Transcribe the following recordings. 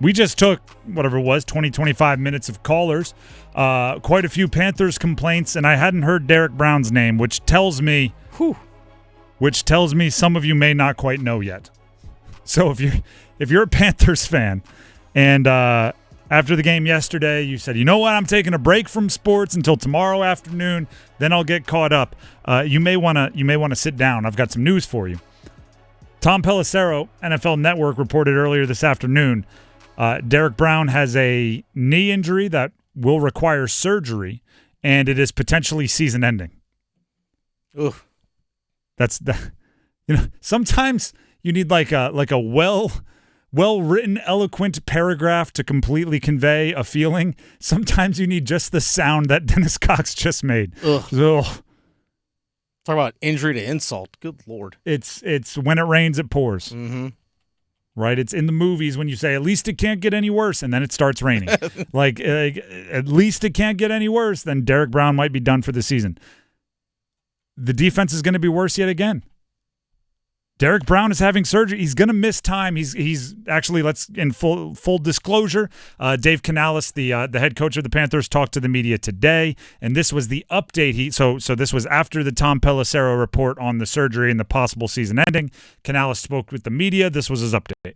We just took, whatever it was, 20, 25 minutes of callers, quite a few Panthers complaints, and I hadn't heard Derrick Brown's name, which tells me some of you may not quite know yet. So if you're a Panthers fan and after the game yesterday you said, you know what, I'm taking a break from sports until tomorrow afternoon, then I'll get caught up. You may want to sit down. I've got some news for you. Tom Pelissero, NFL Network, reported earlier this afternoon Derrick Brown has a knee injury that will require surgery, and it is potentially season-ending. Oof. Sometimes you need like a well-written, eloquent paragraph to completely convey a feeling. Sometimes you need just the sound that Dennis Cox just made. Ugh. Ugh. Talk about injury to insult. Good Lord. It's when it rains, it pours. Mm-hmm. Right? It's in the movies when you say, at least it can't get any worse, and then it starts raining. At least it can't get any worse, then Derrick Brown might be done for the season. The defense is going to be worse yet again. Derrick Brown is having surgery. He's going to miss time. He's actually, let's in full disclosure, Dave Canales, the head coach of the Panthers, talked to the media today, and this was the update. So this was after the Tom Pelissero report on the surgery and the possible season ending. Canales spoke with the media. This was his update.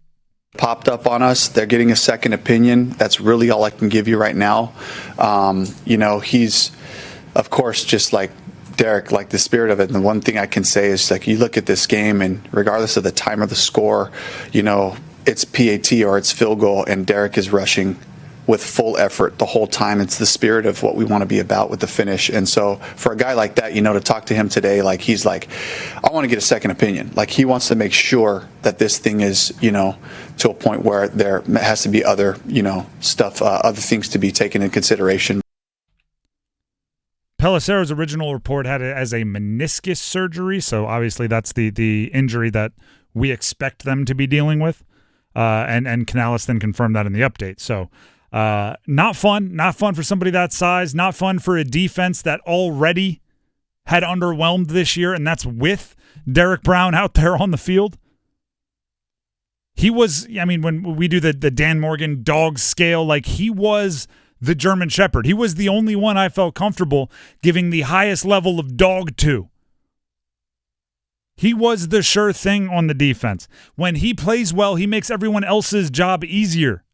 Popped up on us. They're getting a second opinion. That's really all I can give you right now. He's, of course, just like Derrick, like the spirit of it. And the one thing I can say is, like, you look at this game, and regardless of the time or the score, it's PAT or it's field goal, and Derrick is rushing with full effort the whole time. It's the spirit of what we want to be about with the finish. And so for a guy like that, to talk to him today, like, he's like, I want to get a second opinion. Like, he wants to make sure that this thing is, to a point where there has to be other, other things to be taken in consideration. Pelissero's original report had it as a meniscus surgery, so obviously that's the injury that we expect them to be dealing with, and Canales then confirmed that in the update. So not fun for somebody that size, not fun for a defense that already had underwhelmed this year, and that's with Derrick Brown out there on the field. He was, when we do the Dan Morgan dog scale, like, he was the German Shepherd. He was the only one I felt comfortable giving the highest level of dog to. He was the sure thing on the defense. When he plays well, he makes everyone else's job easier.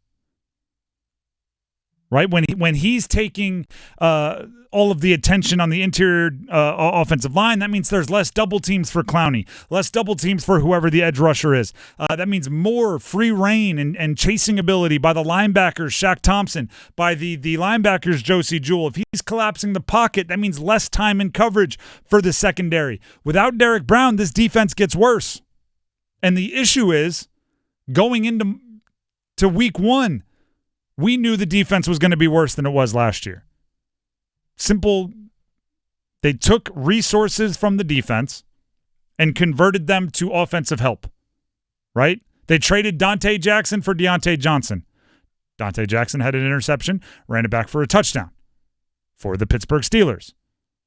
Right? When he's taking all of the attention on the interior offensive line, that means there's less double teams for Clowney, less double teams for whoever the edge rusher is. That means more free reign and chasing ability by the linebackers, Shaq Thompson, by the linebackers, Josie Jewell. If he's collapsing the pocket, that means less time in coverage for the secondary. Without Derrick Brown, this defense gets worse. And the issue is, going into week one, we knew the defense was going to be worse than it was last year. Simple. They took resources from the defense and converted them to offensive help, right? They traded Dante Jackson for Deontay Johnson. Dante Jackson had an interception, ran it back for a touchdown for the Pittsburgh Steelers.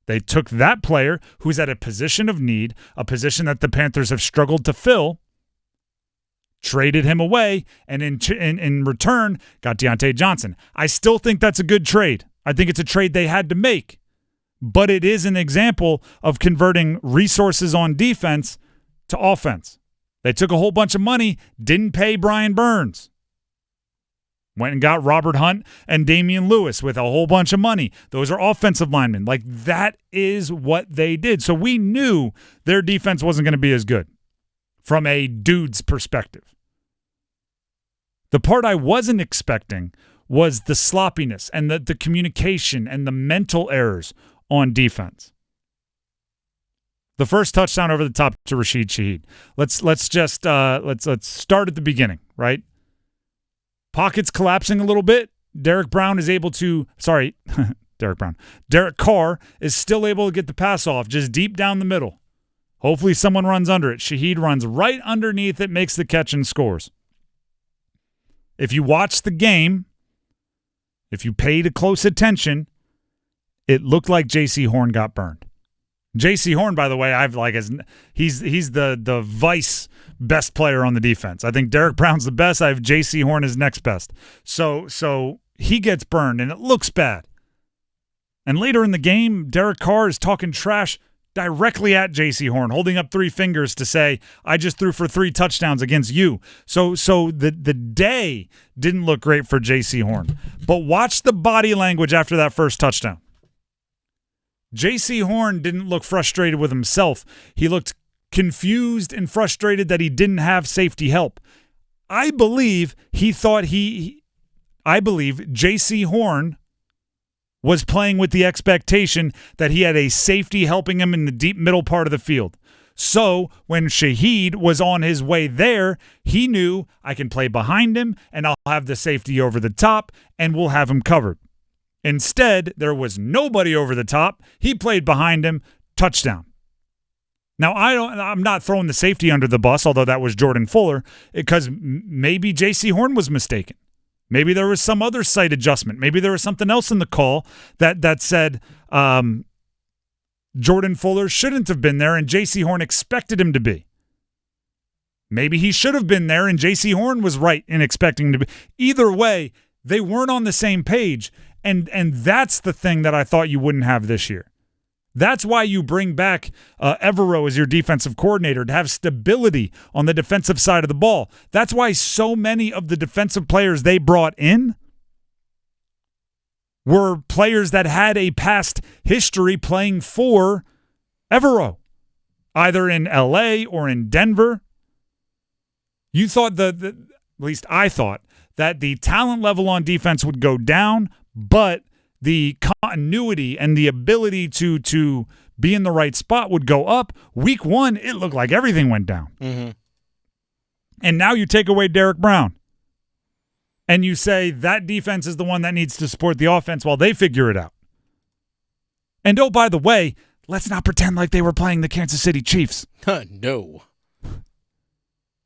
They took that player who's at a position of need, a position that the Panthers have struggled to fill, traded him away, and in return got Deontay Johnson. I still think that's a good trade. I think it's a trade they had to make, but it is an example of converting resources on defense to offense. They took a whole bunch of money, didn't pay Brian Burns. Went and got Robert Hunt and Damian Lewis with a whole bunch of money. Those are offensive linemen. Like, that is what they did. So we knew their defense wasn't going to be as good from a dude's perspective. The part I wasn't expecting was the sloppiness and the communication and the mental errors on defense. The first touchdown over the top to Rashid Shaheed. Let's start at the beginning, right? Pockets collapsing a little bit. Derrick Brown is able to, Derek Carr is still able to get the pass off just deep down the middle. Hopefully someone runs under it. Shaheed runs right underneath it, makes the catch, and scores. If you watch the game, if you paid close attention, it looked like J.C. Horn got burned. J.C. Horn, by the way, he's the vice best player on the defense. I think Derrick Brown's the best. I have J.C. Horn as next best. So he gets burned, and it looks bad. And later in the game, Derek Carr is talking trash directly at J.C. Horn, holding up 3 fingers to say, I just threw for 3 touchdowns against you. So the day didn't look great for J.C. Horn. But watch the body language after that first touchdown. J.C. Horn didn't look frustrated with himself. He looked confused and frustrated that he didn't have safety help. I believe J.C. Horn was playing with the expectation that he had a safety helping him in the deep middle part of the field. So when Shaheed was on his way there, he knew I can play behind him and I'll have the safety over the top and we'll have him covered. Instead, there was nobody over the top. He played behind him, touchdown. Now, I'm not throwing the safety under the bus, although that was Jordan Fuller, because maybe J.C. Horn was mistaken. Maybe there was some other site adjustment. Maybe there was something else in the call that said Jordan Fuller shouldn't have been there and J.C. Horn expected him to be. Maybe he should have been there and J.C. Horn was right in expecting him to be. Either way, they weren't on the same page. And that's the thing that I thought you wouldn't have this year. That's why you bring back Evero as your defensive coordinator, to have stability on the defensive side of the ball. That's why so many of the defensive players they brought in were players that had a past history playing for Evero, either in L.A. or in Denver. You thought at least I thought, that the talent level on defense would go down, but the continuity and the ability to be in the right spot would go up. Week 1, it looked like everything went down. Mm-hmm. And now you take away Derrick Brown. And you say that defense is the one that needs to support the offense while they figure it out. And oh, by the way, let's not pretend like they were playing the Kansas City Chiefs. No.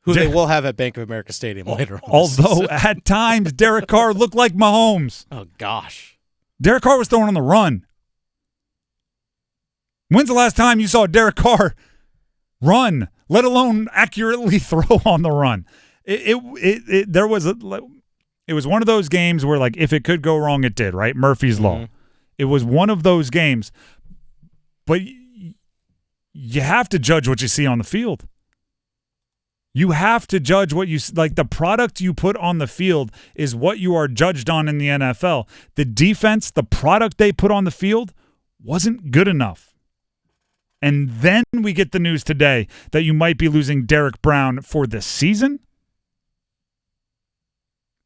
Who they will have at Bank of America Stadium later on. Although at times Derek Carr looked like Mahomes. Oh, gosh. Derek Carr was throwing on the run. When's the last time you saw Derek Carr run, let alone accurately throw on the run? It was one of those games where, like, if it could go wrong, it did, right? Murphy's Law. It was one of those games. But you have to judge what you see on the field. You have to judge what you like. The product you put on the field is what you are judged on in the NFL. The defense, the product they put on the field wasn't good enough. And then we get the news today that you might be losing Derrick Brown for the season.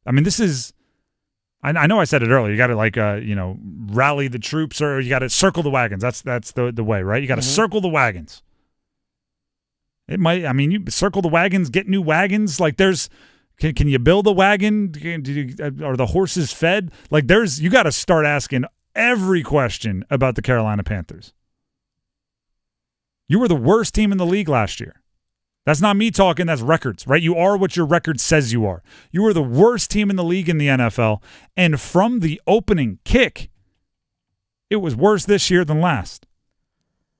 I mean, this is, I know I said it earlier. You got to rally the troops, or you got to circle the wagons. That's the way, right? You got to circle the wagons. It might. I mean, you circle the wagons, get new wagons. Like, can you build a wagon? Are the horses fed? Like, you got to start asking every question about the Carolina Panthers. You were the worst team in the league last year. That's not me talking. That's records, right? You are what your record says you are. You were the worst team in the league in the NFL, and from the opening kick, it was worse this year than last.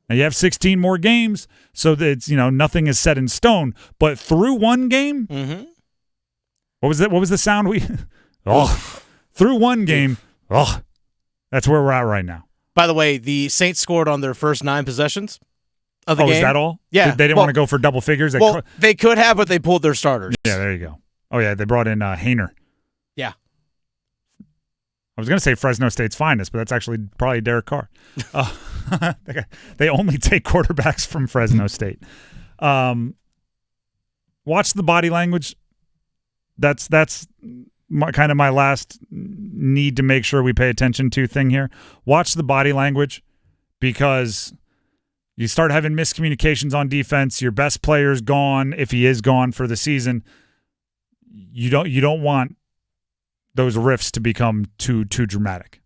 Now, you have 16 more games, so that it's, nothing is set in stone. But through one game, what was that? What was the sound we? Through one game, that's where we're at right now. By the way, the Saints scored on their first 9 possessions of the game. Is that all? Yeah. They didn't want to go for double figures? They could have, but they pulled their starters. Yeah, there you go. Oh, yeah, they brought in Hainer. Yeah. I was going to say Fresno State's finest, but that's actually probably Derek Carr. They only take quarterbacks from Fresno State. Watch the body language. That's my last need to make sure we pay attention to thing here. Watch the body language, because you start having miscommunications on defense. Your best player's gone, if he is gone for the season. You don't want those rifts to become too dramatic.